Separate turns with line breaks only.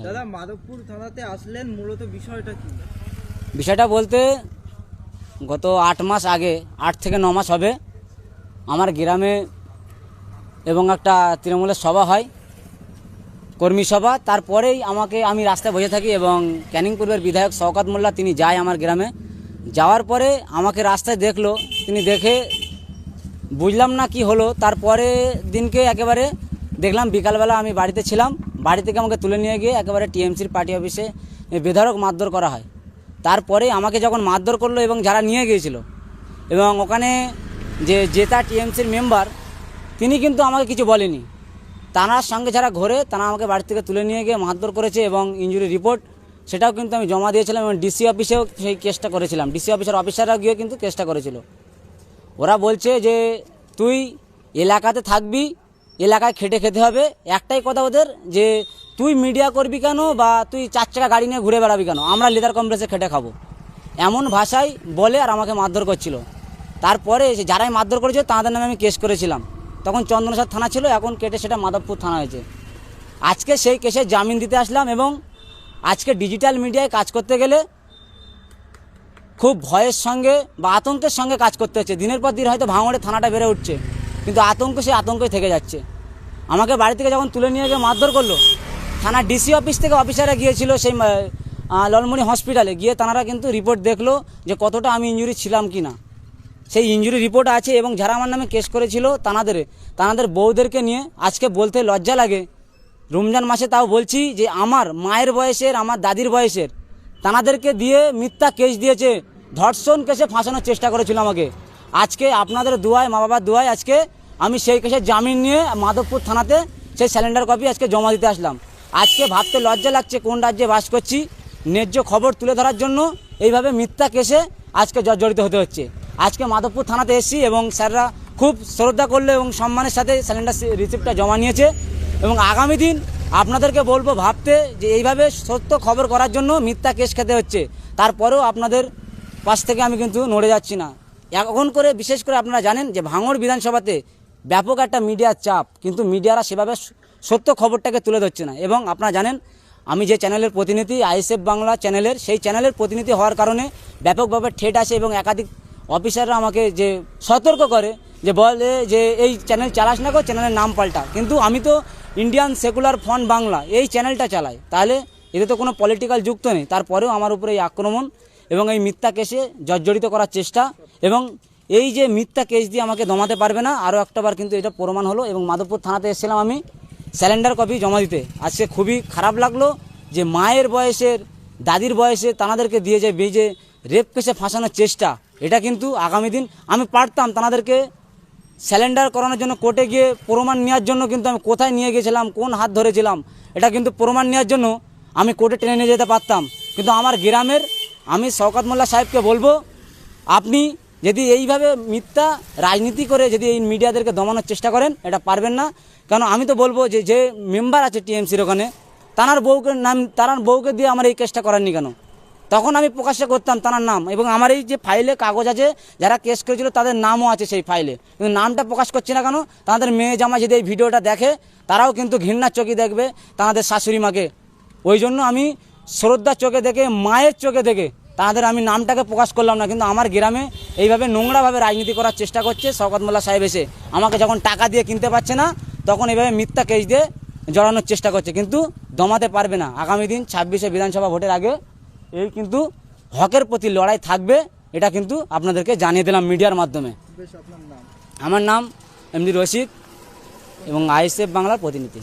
দাদা মাধবপুর থানাতে আসলেন, মূলত বিষয়টা কি?
বিষয়টা বলতে গত 8 মাস আগে, 8 থেকে 9 মাস হবে, আমার গ্রামে এবং একটা তৃণমূলের সভা হয়, কর্মী সভা। তারপরেই আমি রাস্তায় বসে থাকি এবং ক্যানিং পূর্বের বিধায়ক শওকত মোল্লা তিনি যায় আমার গ্রামে। যাওয়ার পরে আমাকে রাস্তায় দেখলো, তিনি দেখে বুঝলাম না কি হলো। তারপরে দিনকে একেবারে দেখলাম বিকালবেলা আমি বাড়িতে ছিলাম, বাড়ি থেকে আমাকে তুলে নিয়ে গিয়ে একেবারে টিএমসির পার্টি অফিসে বেধড়ক মারধর করা হয়। তারপরে আমাকে যখন মারধর করলো এবং যারা নিয়ে গিয়েছিল এবং ওখানে যে জেতা টিএমসির মেম্বার তিনি কিন্তু আমাকে কিছু বলেনি। তানার সঙ্গে যারা ঘোরে তারা আমাকে বাড়ি থেকে তুলে নিয়ে গিয়ে মারধর করেছে এবং ইনজুরি রিপোর্ট সেটাও কিন্তু আমি জমা দিয়েছিলাম এবং ডিসি অফিসেও সেই কেসটা করেছিলাম। ডিসি অফিসের অফিসাররা গিয়ে কিন্তু কেসটা করেছিল। ওরা বলছে যে তুই এলাকাতে থাকবি, এলাকায় খেটে খেতে হবে। একটাই কথা ওদের, যে তুই মিডিয়া করবি কেন বা তুই 4 চাকা গাড়ি নিয়ে ঘুরে বেড়াবি কেন, আমরা লেদার কমপ্লেক্সে খেটে খাবো, এমন ভাষায় বলে আর আমাকে মারধর করছিল। তারপরে যারাই মারধর করেছে তাদের নামে আমি কেস করেছিলাম। তখন চন্দনসার থানা ছিল, এখন কেটে সেটা মাধবপুর থানা হয়েছে। আজকে সেই কেসে জামিন দিতে আসলাম এবং আজকে ডিজিটাল মিডিয়ায় কাজ করতে গেলে খুব ভয়ের সঙ্গে বা আতঙ্কের সঙ্গে কাজ করতে হচ্ছে। দিনের পর দিন হয়তো ভাঙড়ে থানাটা বেড়ে উঠছে, কিন্তু আতঙ্ক সেই আতঙ্কই থেকে যাচ্ছে। আমাকে বাড়ি থেকে যখন তুলে নিয়ে গিয়ে মারধর করলো, থানা ডিসি অফিস থেকে অফিসাররা গিয়েছিল সেই লালমনি হসপিটালে গিয়ে, তারা কিন্তু রিপোর্ট দেখলো যে কতটা আমি ইনজুরি ছিলাম কি না। সেই ইনজুরি রিপোর্ট আছে এবং যারা আমার নামে কেস করেছিল তাদের বউদেরকে নিয়ে আজকে বলতে লজ্জা লাগে। রমজান মাসে তাও বলছি যে আমার মায়ের বয়সের, আমার দাদির বয়সের তানাদেরকে দিয়ে মিথ্যা কেস দিয়েছে, ধর্ষণ কেসে ফাঁসানোর চেষ্টা করেছিল আমাকে। আজকে আপনাদের দুয়ায়, মা বাবার দুয়ায় আজকে আমি সেই কেসে জামিন নিয়ে মাধবপুর থানাতে সেই স্যালেন্ডার কপি আজকে জমা দিতে আসলাম। আজকে ভাবতে লজ্জা লাগছে কোন রাজ্যে বাস করছি। ন্যায্য খবর তুলে ধরার জন্য এইভাবে মিথ্যা কেসে আজকে জর্জরিত হতে হচ্ছে। আজকে মাধবপুর থানাতে এসেছি এবং স্যাররা খুব শ্রদ্ধা করলে এবং সম্মানের সাথে স্যালেন্ডার রিসিপ্টটা জমা নিয়েছে। এবং আগামী দিন আপনাদেরকে বলবো ভাবতে যে এইভাবে সত্য খবর করার জন্য মিথ্যা কেস খেতে হচ্ছে, তারপরেও আপনাদের পাশ থেকে আমি কিন্তু নড়ে যাচ্ছি না। এখন করে বিশেষ করে আপনারা জানেন যে ভাঙড় বিধানসভাতে ব্যাপক একটা মিডিয়ার চাপ, কিন্তু মিডিয়ারা সেভাবে সত্য খবরটাকে তুলে ধরছে না। এবং আপনারা জানেন আমি যে চ্যানেলের প্রতিনিধি, আইএসএফ বাংলা চ্যানেলের, সেই চ্যানেলের প্রতিনিধি হওয়ার কারণে ব্যাপকভাবে ঠেট আসে এবং একাধিক অফিসাররা আমাকে যে সতর্ক করে, যে বলে যে এই চ্যানেল চালাস না গো, চ্যানেলের নাম পাল্টা। কিন্তু আমি তো ইন্ডিয়ান সেকুলার ফ্রন্ট বাংলা এই চ্যানেলটা চালাই, তাহলে এতে তো কোনো পলিটিক্যাল যুক্ত নেই। তারপরেও আমার উপরে এই আক্রমণ এবং এই মিথ্যা কেসে জর্জরিত করার চেষ্টা, এবং এই যে মিথ্যা কেস দিয়ে আমাকে দমাতে পারবে না, আরও একটাবার কিন্তু এটা প্রমাণ হলো। এবং মাধবপুর থানাতে এসেছিলাম আমি স্যালেন্ডার কপি জমা দিতে। আজকে খুবই খারাপ লাগলো যে মায়ের বয়সের, দাদির বয়সে তানাদেরকে দিয়ে যে এই যে রেপ কেসে ফাঁসানোর চেষ্টা, এটা কিন্তু আগামী দিন আমি পারতাম তানাদেরকে স্যালেন্ডার করানোর জন্য কোর্টে গিয়ে প্রমাণ নেওয়ার জন্য, কিন্তু আমি কোথায় নিয়ে গেছিলাম, কোন হাত ধরেছিলাম, এটা কিন্তু প্রমাণ নেওয়ার জন্য আমি কোর্টে টেনে নিয়ে যেতে পারতাম। কিন্তু আমার গ্রামের আমি শওকত মোল্লা সাহেবকে বলবো, আপনি যদি এইভাবে মিথ্যা রাজনীতি করে যদি এই মিডিয়াদেরকে দমানোর চেষ্টা করেন, এটা পারবেন না। কারণ আমি তো বলবো যে যে মেম্বার আছে টিএমসির ওখানে, তার বউকে দিয়ে আমার এই কেসটা করাননি কেন? তখন আমি প্রকাশ্যে করতাম তার নাম, এবং আমার এই যে ফাইলে কাগজ আছে যারা কেস করেছিল তাদের নামও আছে সেই ফাইলে, কিন্তু নামটা প্রকাশ করছে না কেন? তাদের মেয়ে জামাই যদি এই ভিডিওটা দেখে তারাও কিন্তু ঘৃণার চোখে দেখবে তাদের শাশুড়ি মাকে। ওই জন্য আমি শ্রদ্ধার চোখে দেখে, মায়ের চোখে দেখে তাদের আমি নামটাকে প্রকাশ করলাম না। কিন্তু আমার গ্রামে এইভাবে নোংরাভাবে রাজনীতি করার চেষ্টা করছে শওকত মোল্লা সাহেব। এসে আমাকে যখন টাকা দিয়ে কিনতে পারছে না, তখন এইভাবে মিথ্যা কেস দিয়ে জড়ানোর চেষ্টা করছে, কিন্তু দমাতে পারবে না। আগামী দিন 26শে বিধানসভা ভোটের আগে এই কিন্তু হকের প্রতি লড়াই থাকবে, এটা কিন্তু আপনাদেরকে জানিয়ে দিলাম মিডিয়ার মাধ্যমে। আমার নাম এমডি রশিদ এবং আইএসএফ বাংলার প্রতিনিধি।